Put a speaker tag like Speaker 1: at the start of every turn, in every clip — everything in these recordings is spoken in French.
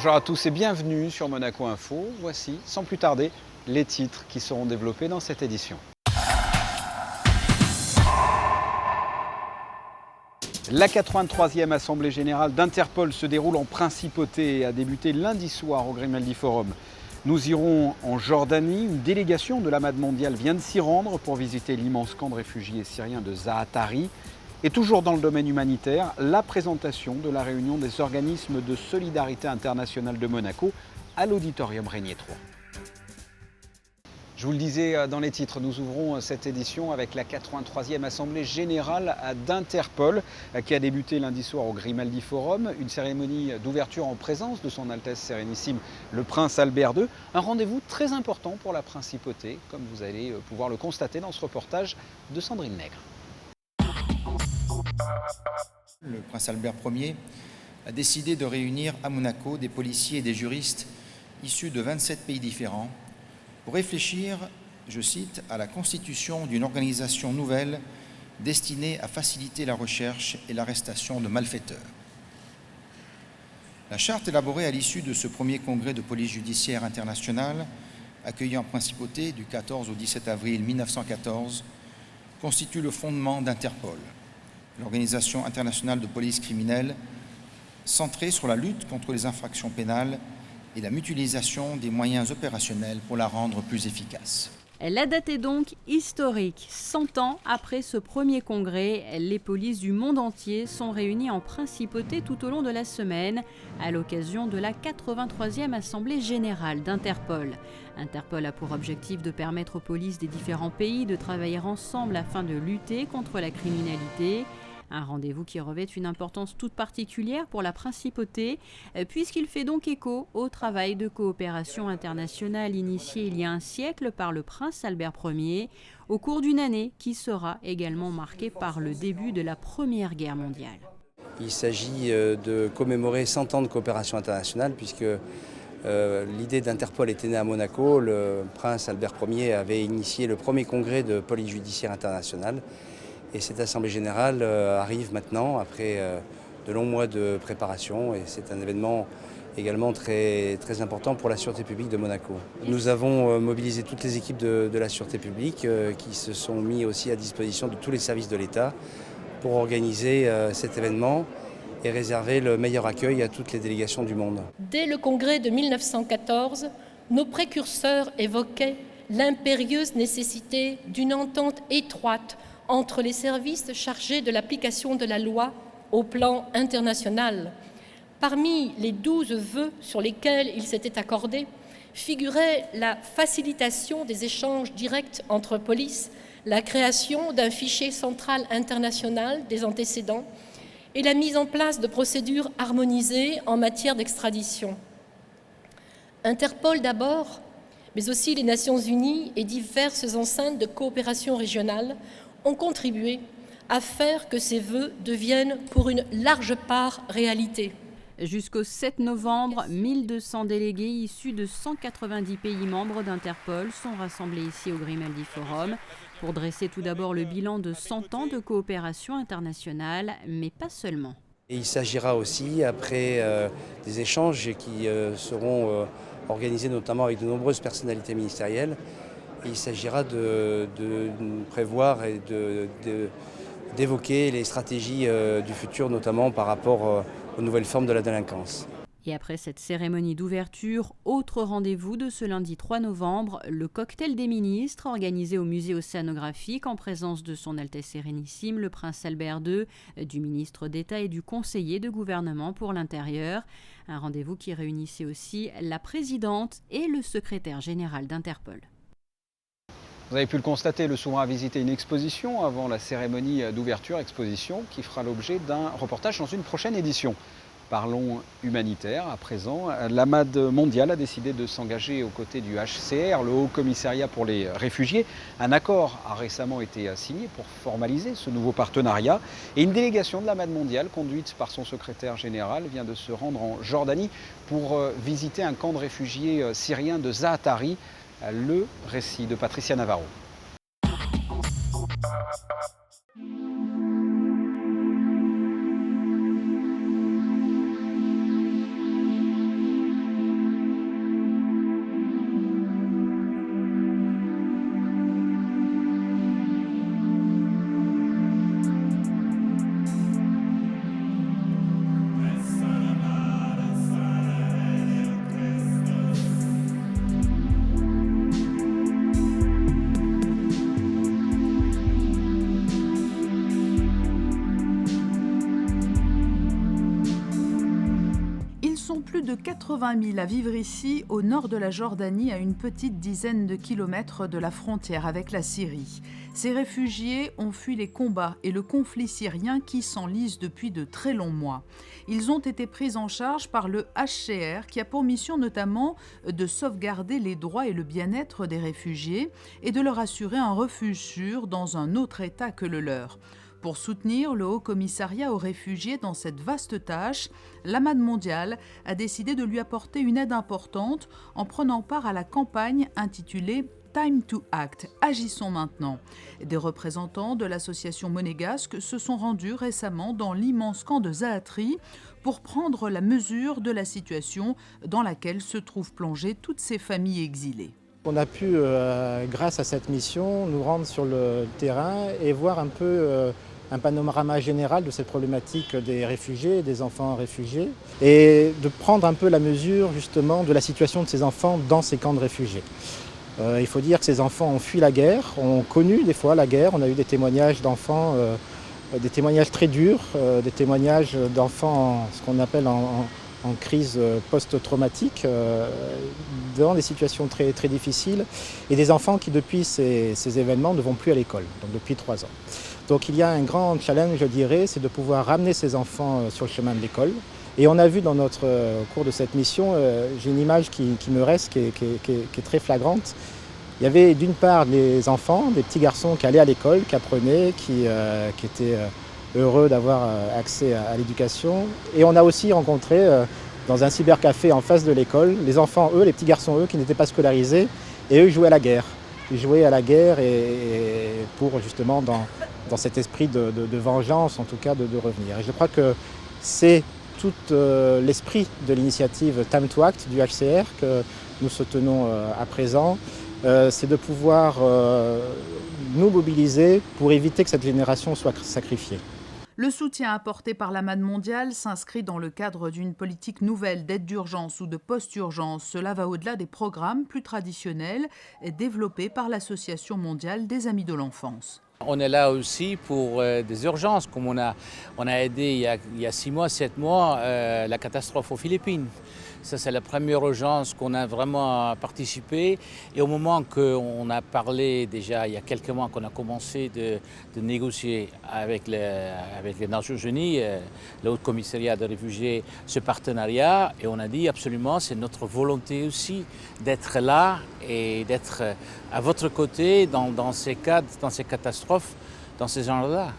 Speaker 1: Bonjour à tous et bienvenue sur Monaco Info. Voici, sans plus tarder, les titres qui seront développés dans cette édition. La 83e Assemblée Générale d'Interpol se déroule en principauté et a débuté lundi soir au Grimaldi Forum. Nous irons en Jordanie. Une délégation de l'Amad mondiale vient de s'y rendre pour visiter l'immense camp de réfugiés syriens de Zaatari. Et toujours dans le domaine humanitaire, la présentation de la réunion des organismes de solidarité internationale de Monaco à l'auditorium Régnier 3. Je vous le disais dans les titres, nous ouvrons cette édition avec la 83e Assemblée Générale d'Interpol qui a débuté lundi soir au Grimaldi Forum. Une cérémonie d'ouverture en présence de son Altesse Sérénissime le Prince Albert II. Un rendez-vous très important pour la Principauté, comme vous allez pouvoir le constater dans ce reportage de Sandrine Nègre.
Speaker 2: Le Prince Albert Ier a décidé de réunir à Monaco des policiers et des juristes issus de 27 pays différents pour réfléchir, je cite, à la constitution d'une organisation nouvelle destinée à faciliter la recherche et l'arrestation de malfaiteurs. La charte élaborée à l'issue de ce premier congrès de police judiciaire internationale, accueilli en principauté du 14 au 17 avril 1914, constitue le fondement d'Interpol, l'Organisation internationale de police criminelle, centrée sur la lutte contre les infractions pénales et la mutualisation des moyens opérationnels pour la rendre plus efficace.
Speaker 3: La date est donc historique. 100 ans après ce premier congrès, les polices du monde entier sont réunies en principauté tout au long de la semaine à l'occasion de la 83e Assemblée Générale d'Interpol. Interpol a pour objectif de permettre aux polices des différents pays de travailler ensemble afin de lutter contre la criminalité. Un rendez-vous qui revêt une importance toute particulière pour la Principauté, puisqu'il fait donc écho au travail de coopération internationale initié il y a un siècle par le Prince Albert Ier, au cours d'une année qui sera également marquée par le début de la Première Guerre mondiale.
Speaker 4: Il s'agit de commémorer 100 ans de coopération internationale, puisque l'idée d'Interpol était née à Monaco. Le Prince Albert Ier avait initié le premier congrès de police judiciaire internationale. Et cette Assemblée Générale arrive maintenant, après de longs mois de préparation, et c'est un événement également très important pour la sûreté publique de Monaco. Nous avons mobilisé toutes les équipes de la sûreté publique qui se sont mis aussi à disposition de tous les services de l'État pour organiser cet événement et réserver le meilleur accueil à toutes les délégations du monde.
Speaker 5: Dès le congrès de 1914, nos précurseurs évoquaient l'impérieuse nécessité d'une entente étroite entre les services chargés de l'application de la loi au plan international. Parmi les 12 vœux sur lesquels ils s'étaient accordés figurait la facilitation des échanges directs entre polices, la création d'un fichier central international des antécédents et la mise en place de procédures harmonisées en matière d'extradition. Interpol d'abord, mais aussi les Nations Unies et diverses enceintes de coopération régionale ont contribué à faire que ces vœux deviennent pour une large part réalité.
Speaker 3: Jusqu'au 7 novembre, 1200 délégués issus de 190 pays membres d'Interpol sont rassemblés ici au Grimaldi Forum pour dresser tout d'abord le bilan de 100 ans de coopération internationale, mais pas seulement.
Speaker 4: Et il s'agira aussi, après des échanges qui seront organisés notamment avec de nombreuses personnalités ministérielles, il s'agira de prévoir et d'évoquer les stratégies du futur, notamment par rapport aux nouvelles formes de la délinquance.
Speaker 3: Et après cette cérémonie d'ouverture, autre rendez-vous de ce lundi 3 novembre, le cocktail des ministres organisé au musée océanographique en présence de son Altesse Sérénissime, le Prince Albert II, du ministre d'État et du conseiller de gouvernement pour l'intérieur. Un rendez-vous qui réunissait aussi la présidente et le secrétaire général d'Interpol.
Speaker 1: Vous avez pu le constater, le souverain a visité une exposition avant la cérémonie d'ouverture, exposition qui fera l'objet d'un reportage dans une prochaine édition. Parlons humanitaire à présent. L'Amad mondiale a décidé de s'engager aux côtés du HCR, le Haut Commissariat pour les réfugiés. Un accord a récemment été signé pour formaliser ce nouveau partenariat. Et une délégation de l'Amad mondiale, conduite par son secrétaire général, vient de se rendre en Jordanie pour visiter un camp de réfugiés syriens de Zaatari. Le récit de Patricia Navarro.
Speaker 6: de 80 000 à vivre ici, au nord de la Jordanie, à une petite dizaine de kilomètres de la frontière avec la Syrie. Ces réfugiés ont fui les combats et le conflit syrien qui s'enlise depuis de très longs mois. Ils ont été pris en charge par le HCR qui a pour mission notamment de sauvegarder les droits et le bien-être des réfugiés et de leur assurer un refuge sûr dans un autre État que le leur. Pour soutenir le Haut Commissariat aux réfugiés dans cette vaste tâche, l'Amad mondiale a décidé de lui apporter une aide importante en prenant part à la campagne intitulée Time to Act, agissons maintenant. Des représentants de l'association monégasque se sont rendus récemment dans l'immense camp de Zaatri pour prendre la mesure de la situation dans laquelle se trouvent plongées toutes ces familles exilées.
Speaker 7: On a pu, grâce à cette mission, nous rendre sur le terrain et voir un peu un panorama général de cette problématique des réfugiés, des enfants réfugiés, et de prendre un peu la mesure justement de la situation de ces enfants dans ces camps de réfugiés. Il faut dire que ces enfants ont fui la guerre, ont connu des fois la guerre. On a eu des témoignages d'enfants, des témoignages très durs, des témoignages d'enfants, ce qu'on appelle en crise post-traumatique, dans des situations très, très difficiles, et des enfants qui depuis ces événements ne vont plus à l'école, donc depuis 3 ans. Donc il y a un grand challenge, je dirais, c'est de pouvoir ramener ces enfants sur le chemin de l'école. Et on a vu dans notre cours de cette mission, j'ai une image qui me reste, qui est très flagrante. Il y avait d'une part les enfants, des petits garçons qui allaient à l'école, qui apprenaient, qui étaient heureux d'avoir accès à l'éducation. Et on a aussi rencontré dans un cybercafé en face de l'école, les enfants, eux, les petits garçons, eux, qui n'étaient pas scolarisés, et eux jouaient à la guerre. Ils jouaient à la guerre et pour justement dans cet esprit de vengeance, en tout cas, de revenir. Et je crois que c'est tout l'esprit de l'initiative Time to Act du HCR que nous soutenons à présent, c'est de pouvoir nous mobiliser pour éviter que cette génération soit sacrifiée.
Speaker 6: Le soutien apporté par l'Amad mondiale s'inscrit dans le cadre d'une politique nouvelle d'aide d'urgence ou de post-urgence. Cela va au-delà des programmes plus traditionnels développés par l'Association mondiale des Amis de l'enfance.
Speaker 8: On est là aussi pour des urgences, comme on a aidé il y a 6 mois, 7 mois, la catastrophe aux Philippines. Ça, c'est la première urgence qu'on a vraiment participé. Et au moment qu'on a parlé, déjà il y a quelques mois, qu'on a commencé de négocier avec les Nations Unies, le Haut Commissariat des réfugiés, ce partenariat, et on a dit absolument, c'est notre volonté aussi d'être là et d'être à votre côté dans ces cas, dans ces catastrophes, dans ces genres-là.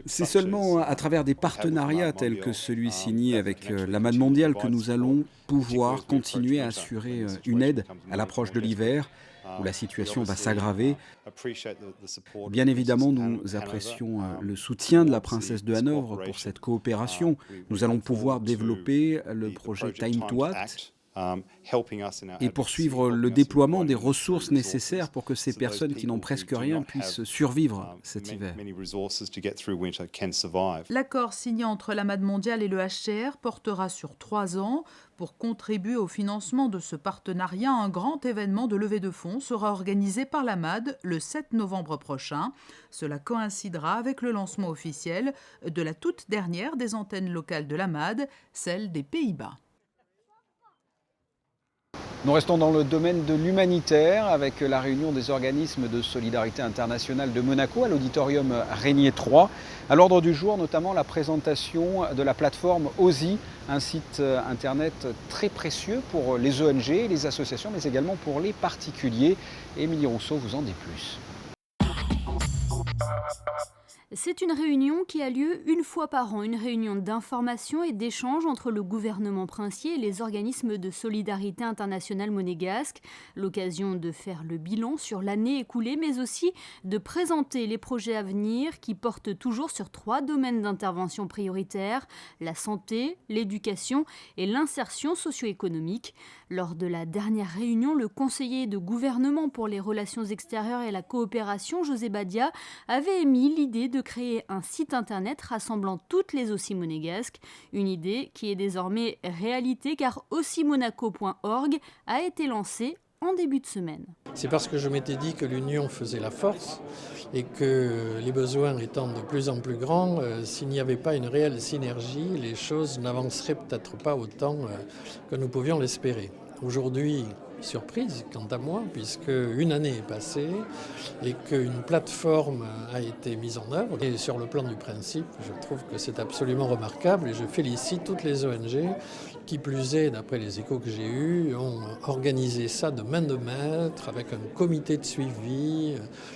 Speaker 1: C'est seulement à travers des partenariats tels que celui signé avec l'Amad mondiale que nous allons pouvoir continuer à assurer une aide à l'approche de l'hiver, où la situation va s'aggraver. Bien évidemment, nous apprécions le soutien de la princesse de Hanovre pour cette coopération. Nous allons pouvoir développer le projet Time to Act et poursuivre le déploiement des ressources nécessaires pour que ces personnes qui n'ont presque rien puissent survivre cet hiver.
Speaker 6: L'accord signé entre l'Amad mondiale et le HCR portera sur 3 ans. Pour contribuer au financement de ce partenariat, un grand événement de levée de fonds sera organisé par l'Amad le 7 novembre prochain. Cela coïncidera avec le lancement officiel de la toute dernière des antennes locales de l'Amad, celle des Pays-Bas.
Speaker 1: Nous restons dans le domaine de l'humanitaire avec la réunion des organismes de solidarité internationale de Monaco à l'auditorium Régnier 3. À l'ordre du jour, notamment la présentation de la plateforme OSI, un site internet très précieux pour les ONG et les associations, mais également pour les particuliers. Émilie Rousseau vous en dit plus.
Speaker 3: C'est une réunion qui a lieu une fois par an, une réunion d'information et d'échange entre le gouvernement princier et les organismes de solidarité internationale monégasque. L'occasion de faire le bilan sur l'année écoulée, mais aussi de présenter les projets à venir qui portent toujours sur 3 domaines d'intervention prioritaires, la santé, l'éducation et l'insertion socio-économique. Lors de la dernière réunion, le conseiller de gouvernement pour les relations extérieures et la coopération, José Badia, avait émis l'idée de créer un site internet rassemblant toutes les OSI monégasques, une idée qui est désormais réalité car osimonaco.org a été lancée en début de semaine.
Speaker 9: C'est parce que je m'étais dit que l'union faisait la force et que les besoins étant de plus en plus grands, s'il n'y avait pas une réelle synergie, les choses n'avanceraient peut-être pas autant que nous pouvions l'espérer. Aujourd'hui, surprise quant à moi, puisque une année est passée et qu'une plateforme a été mise en œuvre. Et sur le plan du principe, je trouve que c'est absolument remarquable et je félicite toutes les ONG qui plus est, d'après les échos que j'ai eus, ont organisé ça de main de maître avec un comité de suivi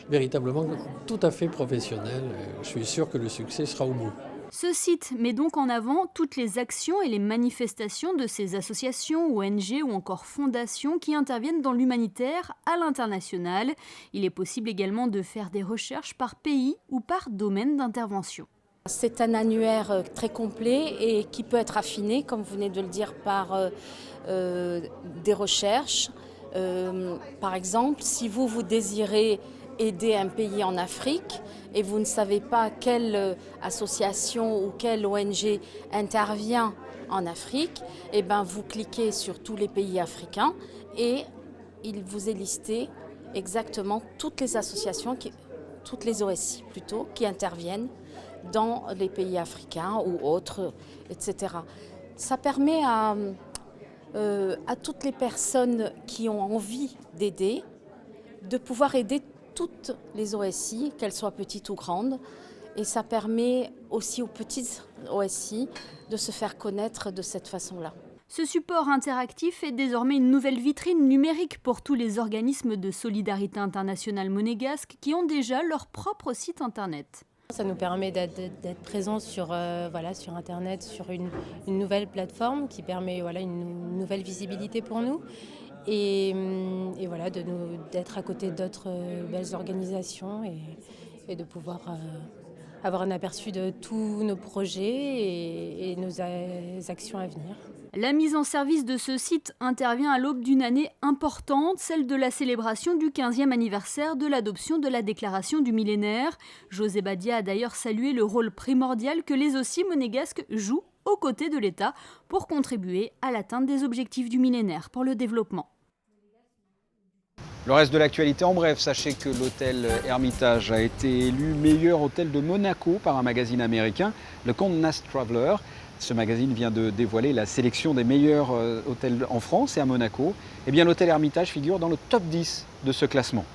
Speaker 9: véritablement tout à fait professionnel. Je suis sûr que le succès sera au bout.
Speaker 3: Ce site met donc en avant toutes les actions et les manifestations de ces associations, ONG ou encore fondations qui interviennent dans l'humanitaire à l'international. Il est possible également de faire des recherches par pays ou par domaine d'intervention.
Speaker 10: C'est un annuaire très complet et qui peut être affiné, comme vous venez de le dire, par des recherches. Par exemple, si vous désirez aider un pays en Afrique et vous ne savez pas quelle association ou quelle ONG intervient en Afrique, eh ben vous cliquez sur tous les pays africains et il vous est listé exactement toutes les associations, toutes les OSI plutôt, qui interviennent dans les pays africains ou autres, etc. Ça permet à toutes les personnes qui ont envie d'aider de pouvoir aider toutes les OSI, qu'elles soient petites ou grandes. Et ça permet aussi aux petites OSI de se faire connaître de cette façon-là.
Speaker 3: Ce support interactif est désormais une nouvelle vitrine numérique pour tous les organismes de solidarité internationale monégasques qui ont déjà leur propre site internet.
Speaker 11: Ça nous permet d'être présents sur Internet, sur une nouvelle plateforme qui permet une nouvelle visibilité pour nous. Et voilà, d'être à côté d'autres belles organisations et de pouvoir avoir un aperçu de tous nos projets et nos actions à venir.
Speaker 3: La mise en service de ce site intervient à l'aube d'une année importante, celle de la célébration du 15e anniversaire de l'adoption de la déclaration du millénaire. José Badia a d'ailleurs salué le rôle primordial que les OSI monégasques jouent aux côtés de l'État pour contribuer à l'atteinte des objectifs du millénaire pour le développement.
Speaker 1: Le reste de l'actualité en bref, sachez que l'hôtel Hermitage a été élu meilleur hôtel de Monaco par un magazine américain, le Condé Nast Traveler. Ce magazine vient de dévoiler la sélection des meilleurs hôtels en France et à Monaco. Eh bien, l'hôtel Hermitage figure dans le top 10 de ce classement.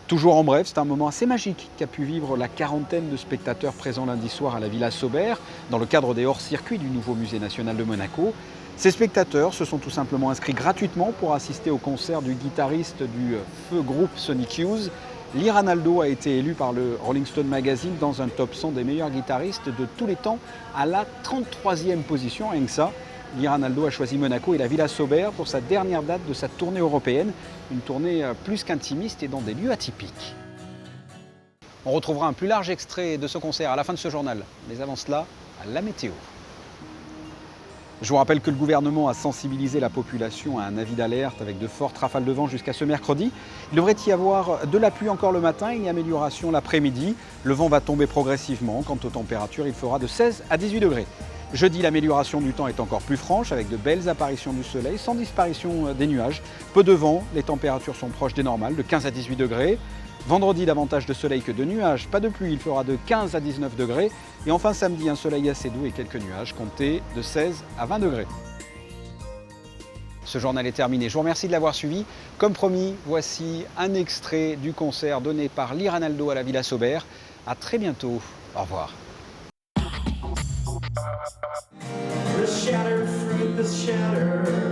Speaker 1: Toujours en bref, c'est un moment assez magique qu'a pu vivre la quarantaine de spectateurs présents lundi soir à la Villa Sauber, dans le cadre des hors-circuits du nouveau musée national de Monaco. Ces spectateurs se sont tout simplement inscrits gratuitement pour assister au concert du guitariste du feu groupe Sonic Youth. Lee Ranaldo a été élu par le Rolling Stone Magazine dans un top 100 des meilleurs guitaristes de tous les temps à la 33e position. Rien que ça, Lee Ranaldo a choisi Monaco et la Villa Sauber pour sa dernière date de sa tournée européenne. Une tournée plus qu'intimiste et dans des lieux atypiques. On retrouvera un plus large extrait de ce concert à la fin de ce journal. Mais avant cela, la météo. Je vous rappelle que le gouvernement a sensibilisé la population à un avis d'alerte avec de fortes rafales de vent jusqu'à ce mercredi. Il devrait y avoir de la pluie encore le matin et une amélioration l'après-midi. Le vent va tomber progressivement. Quant aux températures, il fera de 16 à 18 degrés. Jeudi, l'amélioration du temps est encore plus franche avec de belles apparitions du soleil sans disparition des nuages. Peu de vent, les températures sont proches des normales, de 15 à 18 degrés. Vendredi, davantage de soleil que de nuages, pas de pluie, il fera de 15 à 19 degrés. Et enfin samedi, un soleil assez doux et quelques nuages, comptez de 16 à 20 degrés. Ce journal est terminé, je vous remercie de l'avoir suivi. Comme promis, voici un extrait du concert donné par Lee Ranaldo à la Villa Sauber. À très bientôt, au revoir.
Speaker 12: The shattered fruit, the shattered